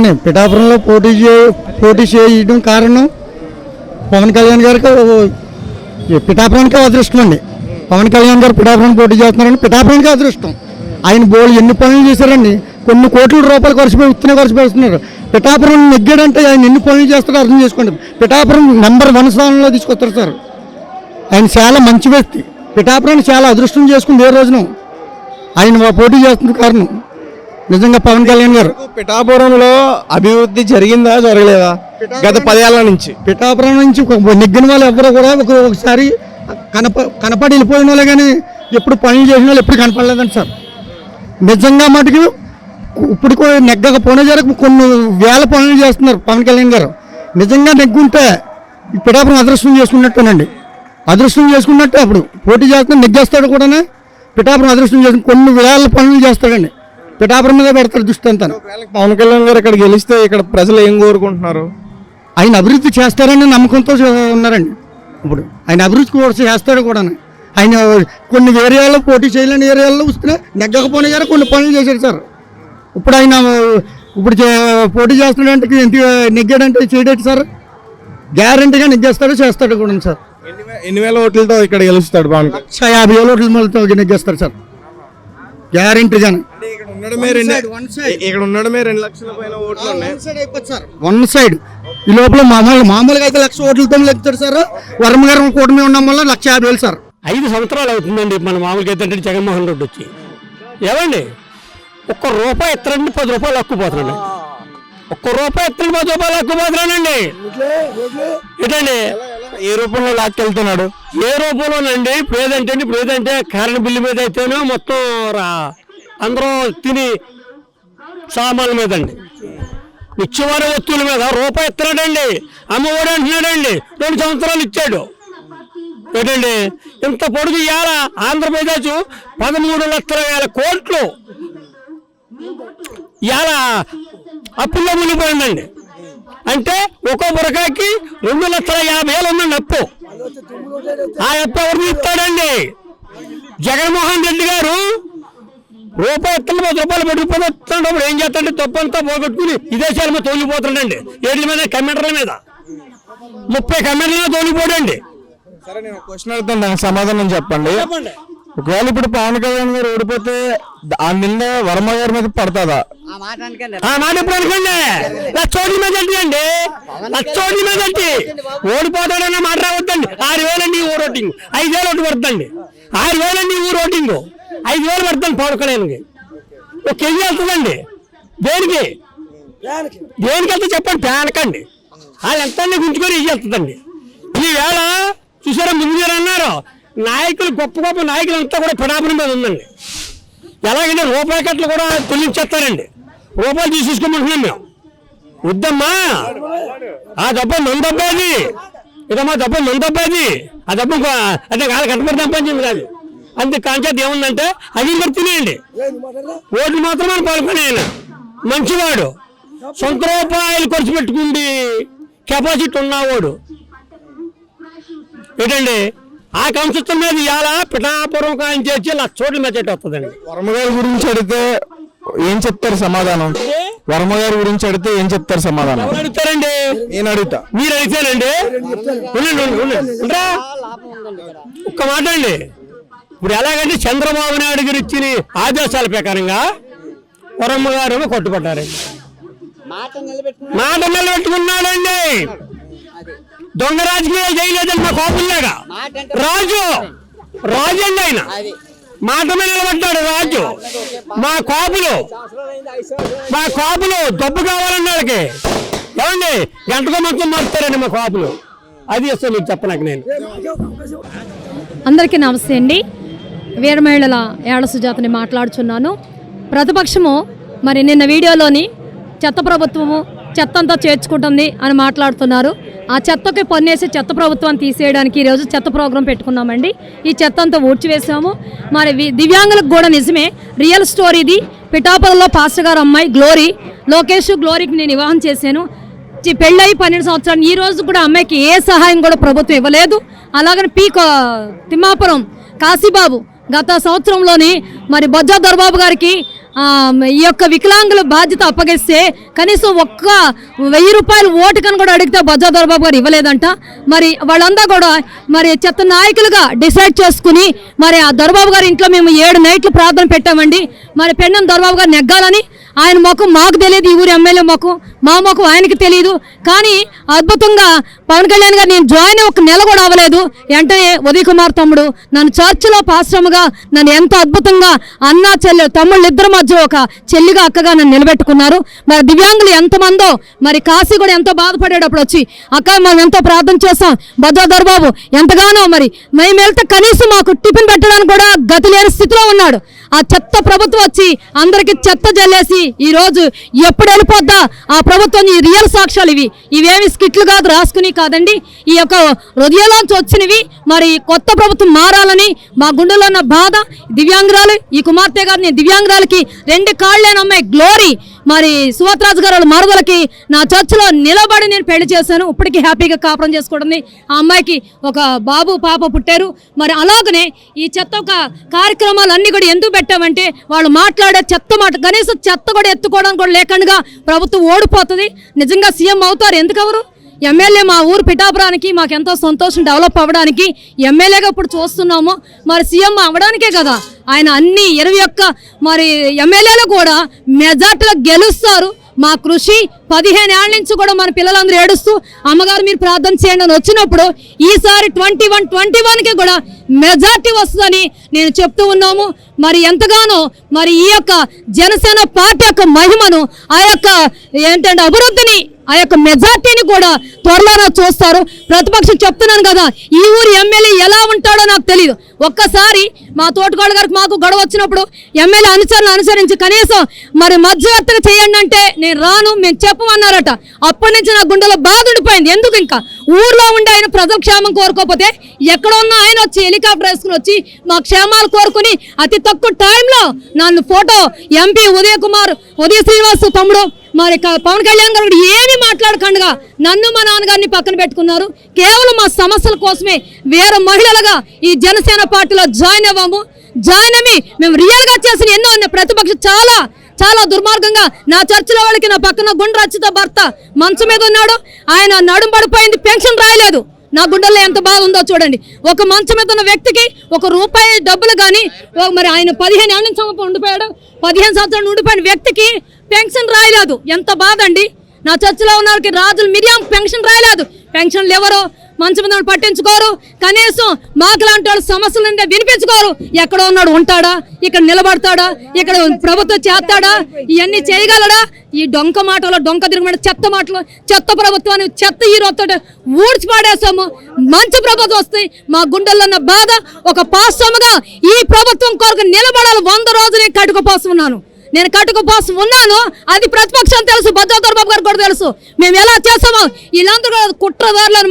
చూడండి, పిఠాపురంలో పోటీ చేయడం కారణం పవన్ కళ్యాణ్ గారికి పిఠాపురానికి అదృష్టం అండి. పవన్ కళ్యాణ్ గారు పిఠాపురం పోటీ చేస్తున్నారండి, పిఠాపురానికి అదృష్టం. ఆయన బోళ్ళు ఎన్ని పనులు చేశారండి, కొన్ని కోట్ల రూపాయలు ఖర్చు పెడుతున్నారు. పిఠాపురం నెగ్గాడంటే ఆయన ఎన్ని పనులు చేస్తారో అర్థం చేసుకోండి. పిఠాపురం నెంబర్ 1 స్థానంలో తీసుకొస్తారు సార్. ఆయన చాలా మంచి వ్యక్తి. పిఠాపురాన్ని చాలా అదృష్టం చేసుకుంది ఏ రోజున ఆయన పోటీ చేస్తున్న కారణం నిజంగా పవన్ కళ్యాణ్ గారు. పిఠాపురంలో అభివృద్ధి జరిగిందా జరగలేదా గత 10 ఏళ్ల నుంచి? పిఠాపురం నుంచి నెగ్గిన వాళ్ళు ఎవరు కూడా ఒకసారి కనపడి వెళ్ళిపోయిన వాళ్ళే కానీ ఎప్పుడు పనులు చేసిన వాళ్ళు ఎప్పుడు కనపడలేదండి సార్. నిజంగా మటుకు ఇప్పుడు నెగ్గకపోయినా జరగ కొన్ని వేల పనులు చేస్తున్నారు పవన్ కళ్యాణ్ గారు. నిజంగా నెగ్గుంటే పిఠాపురం అదృష్టం చేసుకున్నట్టేనండి, అదృష్టం చేసుకున్నట్టే. అప్పుడు పోటీ చేస్తున్నా నెగ్గేస్తాడు కూడా. పిఠాపురం అదృష్టం చేసుకుని కొన్ని వేల పనులు చేస్తాడండి. పిఠాపురం మీద పెడతారు దృష్టి అంతా. పవన్ కళ్యాణ్ గారు ఇక్కడ గెలిస్తే ఇక్కడ ప్రజలు ఏం కోరుకుంటున్నారు? ఆయన అభివృద్ధి చేస్తారని నమ్మకంతో ఉన్నారండి. ఇప్పుడు ఆయన అభివృద్ధి కూడా చేస్తాడు కూడా. ఆయన కొన్ని ఏరియాల్లో పోటీ చేయలేని ఏరియాల్లో వస్తే నెగ్గకపోయినా కానీ కొన్ని పనులు చేశాడు సార్. ఇప్పుడు ఆయన పోటీ చేస్తున్నాడంటే ఎంత నెగ్గాడంటే చేయడేటి సార్. గ్యారంటీగా నెగ్గేస్తాడు, చేస్తాడు కూడా సార్. ఎన్ని వేల ఓట్లతో ఇక్కడ గెలుస్తాడు పవన్? 50,000 ఓట్లతో నెగ్గేస్తారు సార్ గ్యారంటీగానే. ఇక్కడ ఉండడమే 2 లక్షల పైన ఓట్లు సార్. 1 సైడ్ ఈ లోపల మామూలుగా అయితే 1,00,000 ఓట్లతో లెక్కుతాడు సార్. వర్మగారం కూటమి ఉండడం వల్ల 1,50,000 సార్. 5 సంవత్సరాలు అవుతుందండి మన మామూలుగా అయితే జగన్మోహన్ రెడ్డి వచ్చి. ఏమండి ₹1 ఎత్తరండి 10 రూపాయలు అక్కుపోతున్నాడు. ₹1 ఎత్తరండి 10 రూపాయలు అక్కుపోతున్నానండి. ఏంటండి ఏ రూపంలో లాక్కెళ్తున్నాడు? ఏ రూపంలోనండి? ప్రేదంటే కరెంట్ బిల్లు మీద అయితేనే మొత్తం అందరూ తిని సామాన్ల మీద అండి, నిత్యవారి వస్తువుల మీద ₹1 ఎత్తనాడండి. అమ్మఒడి అంటున్నాడండి, 2 సంవత్సరాలు ఇచ్చాడు. ఏంటండి ఇంత పొడుగు ఇవాళ ఆంధ్రప్రదేశ్ 13,00,000 కోట్లు ఇవాళ అప్పుల్లో మునిగిపోయిందండి. అంటే ఒక్కో బురకాకి 2,50,000 ఉందండి అప్పు. ఆ అప్పు ఎవరు ఇస్తాడండి? జగన్మోహన్ రెడ్డి గారు ₹1 ఎత్తలు 10 రూపాయలు పడిపోతున్నాడు. ఏం చేస్తాడంటే తప్పంతా పోగొట్టుకుని విదేశాల మీద తోలిపోతాడండి. ఏట్ల మీద? కమెంటర్ల మీద 30 కమెంటర్ల తోలిపోడండి. సరే, నేను క్వశ్చన్ అడుగుతాను, దానికి సమాధానం చెప్పండి. ఒకవేళ ఇప్పుడు పవన్ కళ్యాణ్ గారు ఓడిపోతే ఆ నింద వర్మ గారి మీద పడుతుందా? ఆ మాట ఎప్పుడు అనుకోండి. 1,00,000 ఓట్ల మీద అండి, 1,00,000 ఓట్ల మీద ఓడిపోతాడన్న మాట రావద్దండి. 6,000 అండి ఊరు ఓటింగ్, 5,000 ఓటు పడుతుందండి. 6,000 అండి ఊరు ఓటింగ్, 5,000 పడుతుంది పవన్ కళ్యాణ్కి. 1 కేజీ వెళ్తుందండి. దేనికి వెళ్తే చెప్పండి. ప్యానకండి వాళ్ళు ఎంత గుంజుకొని ఇది వెళ్తుందండి. ఈవేళ చూసారా, ముందు మీరు అన్నారు నాయకులు, గొప్ప నాయకులు అంతా కూడా పిఠాపురం మీద ఉందండి. ఎలాగంటే ₹1 కట్టలు కూడా తొలగించేస్తారండి. రూపాయలు తీసేసుకోమంటున్నాం మేము. వద్దమ్మా, ఆ దెబ్బ మన దెబ్బది, ఇదమ్మా దెబ్బ మన దెబ్బది. ఆ దెబ్బ అంటే కాదు కట్టబడి సంపాదించింది కాదు. అంతే కాంచేది ఏముందంటే అది మరి తినేయండి. ఓట్లు మాత్రమే పాల్గొనే ఆయన మంచివాడు, సొంత రూపాయలు ఖర్చు పెట్టుకుంది కెపాసిటీ ఉన్నవాడు. ఏంటండి ఆ కంశత్వం మీద ఇవాళ పిఠాపురం ఆయన చేసి 1,00,000 ఓట్ల మెజార్టీ వస్తుందండి. వర్మ గారి గురించి అడిగితే ఏం చెప్తారు సమాధానం? వర్మ గారి గురించి అడిగితే ఏం చెప్తారు సమాధానం? ఎవరు అడుగుతారండి? నేను అడుగుతా. మీరు అడిగితేనండి. ఒక్క మాట అండి, ఇప్పుడు ఎలాగంటే చంద్రబాబు నాయుడు గారు ఇచ్చిన ఆదేశాల ప్రకారంగా వర్మ గారు కొట్టుపడ్డారండి. మాట నిలబెట్టుకున్నాడండి. దొంగ రాజకీయాలు చేయలేదండి మా కోపుల్లాగా. రాజు అండి ఆయన మాట మీద నిలబడ్డాడు. రాజు మా కోపులు డబ్బు కావాలన్న వాళ్ళకి ఏమండి గంటకో మొత్తం మారుతారండి మా కోపులు. అది అసలు మీకు చెప్పలేక నేను. అందరికీ నమస్తే అండి. వీరమహిళల ఏళ్ల సుజాతని మాట్లాడుచున్నాను. ప్రతిపక్షము మరి నిన్న వీడియోలోని చెత్త ప్రభుత్వము చెత్త అంతా చేర్చుకుంటుంది అని మాట్లాడుతున్నారు. ఆ చెత్తకి పన్నేసి చెత్త ప్రభుత్వాన్ని తీసేయడానికి ఈరోజు చెత్త ప్రోగ్రాం పెట్టుకున్నామండి. ఈ చెత్త అంతా ఊడ్చివేసాము. మరి దివ్యాంగులకు కూడా నిజమే, రియల్ స్టోరీ ఇది. పిఠాపురంలో పాస్టర్ గారు అమ్మాయి గ్లోరీకి నేను వివాహం చేశాను. పెళ్ళయి 12 సంవత్సరాలు. ఈ రోజు కూడా అమ్మాయికి ఏ సహాయం కూడా ప్రభుత్వం ఇవ్వలేదు. అలాగని తిమ్మాపురం కాశీబాబు గత సంవత్సరంలోని మరి బొజ్జా దొరబాబు గారికి ఈ యొక్క వికలాంగుల బాధ్యత అప్పగిస్తే కనీసం ఒక్క 1000 రూపాయలు ఓటుకని కూడా అడిగితే బొజ్జా దొరబాబు గారు ఇవ్వలేదంట. మరి వాళ్ళంతా కూడా మరి చెత్త నాయకులుగా డిసైడ్ చేసుకుని మరి ఆ దొరబాబు గారి ఇంట్లో మేము 7 నైట్లు ప్రార్థన పెట్టామండి. మరి పెన్నం దొరబాబు గారు నెగ్గాలని. ఆయన ముఖం మాకు తెలియదు, ఈ ఊరి ఎమ్మెల్యే ముఖం, మా ముఖం ఆయనకి తెలియదు. కానీ అద్భుతంగా పవన్ కళ్యాణ్ గారు నేను జాయిన్ ఒక నెల కూడా అవ్వలేదు, వెంటనే ఉదయ్ కుమార్ తమ్ముడు నన్ను చర్చిలో పాశ్రమగా నన్ను ఎంతో అద్భుతంగా అన్నా చెల్లెలు తమ్ముళ్ళు ఇద్దరి మధ్య ఒక చెల్లిగా అక్కగా నన్ను నిలబెట్టుకున్నారు. మరి దివ్యాంగులు ఎంతమందో, మరి కాశీ కూడా ఎంతో బాధపడేటప్పుడు వచ్చి అక్క మనం ఎంతో ప్రార్థన చేస్తాం, బొజ్జా దొరబాబు ఎంతగానో మరి మేము వెళ్తే కనీసం మాకు టిఫిన్ పెట్టడానికి కూడా గతి లేని స్థితిలో ఉన్నాడు. ఆ చెత్త ప్రభుత్వం వచ్చి అందరికి చెత్త జల్లేసి ఈ రోజు ఎప్పుడు వెళ్ళిపోద్దా ఆ ప్రభుత్వం, ఈ రియల్ సాక్ష్యాలు ఇవేమి స్కిట్లు కాదు, రాసుకుని కాదండి, ఈ యొక్క హృదయంలోంచి వచ్చినవి. మరి కొత్త ప్రభుత్వం మారాలని మా గుండెలో ఉన్న బాధ. దివ్యాంగురాలు ఈ కుమార్తె గారిని దివ్యాంగురాలకి 2 కాళ్ళేన అమ్మాయి గ్లోరీ మరి సువత్రాజు గారు మరదలకి నా చర్చిలో నిలబడి నేను పెళ్లి చేశాను. ఇప్పటికీ హ్యాపీగా కాపురం చేసుకోవడం. ఆ అమ్మాయికి ఒక బాబు పాప పుట్టారు. మరి అలాగనే ఈ చెత్త కార్యక్రమాలన్నీ కూడా ఎందుకు పెట్టామంటే వాళ్ళు మాట్లాడే చెత్త మాట కనీసం చెత్త కూడా ఎత్తుకోవడానికి కూడా లేకుండా ప్రభుత్వం ఓడిపోతుంది. నిజంగా సీఎం అవుతారు, ఎందుకు అవరు? ఎమ్మెల్యే మా ఊరు పిఠాపురానికి మాకు ఎంతో సంతోషం, డెవలప్ అవ్వడానికి ఎమ్మెల్యేగా ఇప్పుడు చూస్తున్నాము. మరి సీఎం అవ్వడానికే కదా ఆయన అన్ని 21 మరి ఎమ్మెల్యేలు కూడా మెజార్టీలో గెలుస్తారు. మా కృషి 15 ఏళ్ల నుంచి కూడా మన పిల్లలందరూ ఏడుస్తూ అమ్మగారు మీరు ప్రార్థన చేయండి అని వచ్చినప్పుడు ఈసారి 21కి కూడా మెజార్టీ వస్తుందని నేను చెప్తూ ఉన్నాము. మరి ఎంతగానో మరి ఈ యొక్క జనసేన పార్టీ యొక్క మహిమను, ఆ యొక్క ఏంటంటే అభివృద్ధిని, ఆ యొక్క మెజార్టీని కూడా త్వరలోనే చూస్తారు. ప్రతిపక్షం చెప్తున్నాను కదా, ఈ ఊరి ఎమ్మెల్యే ఎలా ఉంటాడో నాకు తెలియదు. ఒక్కసారి మా తోటకోళ్ళ గారికి మాకు గొడవ వచ్చినప్పుడు ఎమ్మెల్యే అనుసరించి కనీసం మరి మధ్యవర్తిగా చేయండి అంటే నేను రాను మేము చెప్పమన్నారట. అప్పటి నుంచి నా గుండెలో బాధ ఉండిపోయింది. ఎందుకు ఇంకా ఊర్లో ఉండి ఆయన ప్రజల క్షేమం కోరుకోకపోతే ఎక్కడ ఉన్న ఆయన వచ్చి హెలికాప్టర్ వేసుకుని వచ్చి మా క్షేమాలు కోరుకుని అతి తక్కువ టైంలో నన్ను ఫోటో ఎంపీ ఉదయ శ్రీనివాస్ తమ్ముడు మరి పవన్ కళ్యాణ్ గారు ఏమీ మాట్లాడకుండా నన్ను మా నాన్నగారిని పక్కన పెట్టుకున్నారు. కేవలం మా సమస్యల కోసమే వేరే మహిళలుగా ఈ జనసేన పార్టీలో జాయిన్ అవ్వము. జాయిన్ అయ్యి మేము రియల్గా చేసిన ఎన్నో ప్రతిపక్షం చాలా దుర్మార్గంగా నా చర్చిలో వాళ్ళకి నా పక్కన గుండ్ర రచిత భర్త మంచం మీద ఉన్నాడు, ఆయన నడుం పడిపోయింది, పెన్షన్ రాయలేదు. నా గుండెల్లో ఎంత బాధ ఉందో చూడండి. ఒక మంచం మీద ఉన్న వ్యక్తికి ₹1 డబ్బులు కానీ మరి ఆయన 15 ఏళ్ళ నుంచి ఉండిపోయాడు, 15 సంవత్సరాలు ఉండిపోయిన వ్యక్తికి పెన్షన్ రాయలేదు. ఎంత బాధ అండి. నా చర్చిలో ఉన్న వాళ్ళకి రాజులు మిరియాం పెన్షన్ రాయలేదు. పెన్షన్లు ఎవరో మంచి మీద పట్టించుకోరు, కనీసం మాకు లాంటి వాళ్ళు సమస్యలు వినిపించుకోరు. ఎక్కడ ఉన్నాడు, ఉంటాడా, ఇక్కడ నిలబడతాడా, ఇక్కడ ప్రభుత్వం చేస్తాడా, ఇవన్నీ చేయగలడా? ఈ డొంక మాటలు, డొంక తిరుగుమాట చెత్త మాటలు, చెత్త ప్రభుత్వాన్ని చెత్త హీరోతో ఊడ్చి పాడేస్తాము. మంచి ప్రభుత్వం వస్తాయి. మా గుండెల్లో ఉన్న బాధ ఒక పాస్టమ్గా ఈ ప్రభుత్వం కొరకు నిలబడాలి. 100 రోజులు కట్టుకుపోస్తున్నాను. నేను కట్టుకుపోసం ఉన్నాను, అది ప్రతిపక్షం తెలుసు, బొజ్జా దొరబాబు గారు కూడా తెలుసు. మేము ఎలా చేస్తామో వీళ్ళందరూ కుట్రదారులను